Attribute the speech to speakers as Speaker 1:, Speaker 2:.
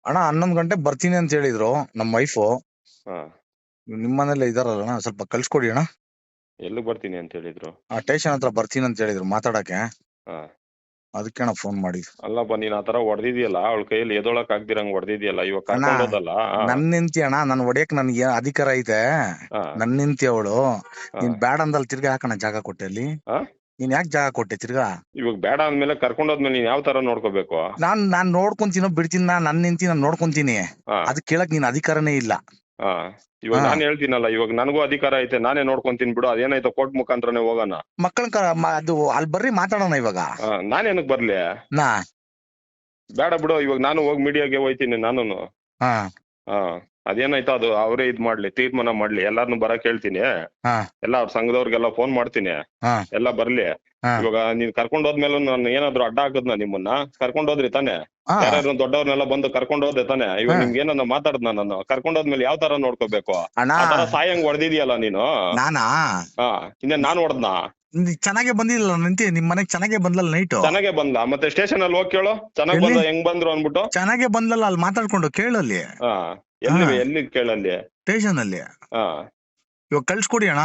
Speaker 1: ಅಣ್ಣ 11 ಗಂಟೆಗೆ ಬರ್ತೀನಿ ಅಂತ ಹೇಳಿದ್ರು ನಮ್ಮ ವೈಫು.
Speaker 2: ಹಾ
Speaker 1: ನಿಮ್ ಮನೇಲೆ ಇದಾರಲ್ಲ ಸ್ವಲ್ಪ ಕಳ್ಸ್ಕೊಡಿ ಅಣ್ಣ.
Speaker 2: ಎಲ್ಲಿಗ್ ಬರ್ತೀನಿ ಅಂತ ಹೇಳಿದ್ರು?
Speaker 1: ಆ ಸ್ಟೇಷನ್ ಹತ್ರ ಬರ್ತೀನಿ ಅಂತ ಹೇಳಿದ್ರು ಮಾತಾಡಕ್ಕೆ.
Speaker 2: ಹಾ
Speaker 1: ಅದಕ್ಕೆ ಅಣ್ಣ ಫೋನ್ ಮಾಡಿದ್ದು.
Speaker 2: ಅಲ್ಲಪ್ಪ ನೀನ್ ಆತರ ಹೊಡೆದಿದ್ಯಲ್ಲ, ಅವಳ ಕೈಯಲ್ಲಿ ಎದೊಳಕ್ ಆಗ್ದಿರಂಗ್ ಹೊಡೆದಿದ್ಯಲ್ಲ, ಇವಾಗ
Speaker 1: ಅಣ್ಣ
Speaker 2: ಕರ್ಕೊಂಡ್ ಹೋದಲ್ಲ.
Speaker 1: ನನ್ ನಿಂತಿ ಅಣ್ಣ, ನನ್ ಹೊಡಿಯಕ್ ನನ್ಗೆ ಅಧಿಕಾರ ಐತೆ. ನನ್ ನಿಂತಿ ಅವಳು. ನೀನ್ ಬ್ಯಾಡ ಅಂದಲ್ ತಿರ್ಗಾ ಹಾಕಣ ಜಾಗ ಕೊಟ್ಟೆ ಅಲ್ಲಿ. ನೀನ್ ಯಾಕೆ ಜಾಗ ಕೊಟ್ಟೆ ತಿರ್ಗಾ?
Speaker 2: ಇವಾಗ ಬೇಡ ಅಂದ್ಮೇಲೆ ಕರ್ಕೊಂಡ್ ಹೋದ್ಮೇಲೆ ನೀನ್ ಯಾವ ತರ ನೋಡ್ಕೋಬೇಕು?
Speaker 1: ನಾನ್ ನೋಡ್ಕೊಂತೀನೋ ಬಿಡ್ತೀನಿ, ನನ್ ನಿಂತಿ ನಾನ್ ನೋಡ್ಕೊಂತೀನಿ. ಅದ್ ಕೇಳಕ್ ನೀನ್ ಅಧಿಕಾರನೇ ಇಲ್ಲ.
Speaker 2: ಇವಾಗ ನಾನ್ ಹೇಳ್ತೀನಲ್ಲ, ಇವಾಗ ನನಗೂ ಅಧಿಕಾರ ಐತೆ, ನಾನೇ ನೋಡ್ಕೊಂತೀನಿ ಬಿಡು, ಅದೇನಾಯ್ತು ಕೋರ್ಟ್ ಮುಖಾಂತರನೇ ಹೋಗೋಣ.
Speaker 1: ಅದು ಅಲ್ಲಿ ಬರ್ರಿ ಮಾತಾಡೋಣ ಇವಾಗ.
Speaker 2: ನಾನೇನಕ್ ಬರ್ಲಿ? ಬೇಡ ಬಿಡು, ಇವಾಗ ನಾನು ಹೋಗಿ ಮೀಡಿಯಾಗೆ ಹೋಯ್ತೀನಿ ನಾನು. ಅದೇನಾಯ್ತು ಅದು ಅವರೇ ಇದ್ ಮಾಡ್ಲಿ, ತೀರ್ಮಾನ ಮಾಡ್ಲಿ, ಎಲ್ಲಾರ್ನು ಬರಕ್ ಹೇಳ್ತೀನಿ. ಎಲ್ಲ ಅವ್ರ ಸಂಘದವ್ರಿಗೆಲ್ಲ ಫೋನ್ ಮಾಡ್ತೀನಿ, ಎಲ್ಲ ಬರ್ಲಿ. ಇವಾಗ ನೀನ್ ಕರ್ಕೊಂಡ್ ಹೋದ್ಮೇಲೆ ನಾನು ಏನಾದ್ರು ಅಡ್ಡ ಹಾಕದ್ನ ನಿಮ್ಮನ್ನ? ಕರ್ಕೊಂಡ್ ಹೋದ್ರಿ ತಾನೆ? ಯಾರು ದೊಡ್ಡವ್ರನ್ನೆಲ್ಲ ಬಂದು ಕರ್ಕೊಂಡ್ ಹೋದೆ ತಾನೆ? ಇವಾಗ ನಿಮ್ಗೆ ಏನಾರ ಮಾತಾಡ್ದ ನಾನು? ಕರ್ಕೊಂಡ್ ಹೋದ್ಮೇಲೆ ಯಾವ ತರ ನೋಡ್ಕೋಬೇಕು? ಆ ತರ ಸಾಯಂಗ್ ಹೊಡೆದಿದ್ಯಲ್ಲ ನೀನು.
Speaker 1: ನಾನಾ?
Speaker 2: ಇನ್ನೇನ್ ನಾನ್ ಹೊಡೆದ್ನಾ?
Speaker 1: ಚೆನ್ನಾಗೆ ಬಂದಿಲ್ಲ ನಿಂತಿ, ನಿಮ್ ಮನೆಗ್ ಚೆನ್ನಾಗೆ ಬಂದಲ್ಲ ನೈಟ್?
Speaker 2: ಚೆನ್ನಾಗೆ ಬಂದ, ಮತ್ತೆ ಸ್ಟೇಷನ್ ಅಲ್ಲಿ ಹೋಗಿ ಕೇಳು ಚೆನ್ನಾಗ್ ಬಂದ ಹೆಂಗ್ ಬಂದ್ರು ಅನ್ಬಿಟ್ಟು.
Speaker 1: ಚೆನ್ನಾಗೆ ಬಂದಲ್ಲ, ಅಲ್ಲಿ ಮಾತಾಡ್ಕೊಂಡು ಕೇಳಲ್ಲಿ.
Speaker 2: ಎಲ್ಲಿ ಕೇಳಲ್ಲಿ?
Speaker 1: ಸ್ಟೇಷನ್ ಅಲ್ಲಿ. ಇವಾಗ ಕಳ್ಸ್ಕೊಡಿ ಅಣ್ಣ.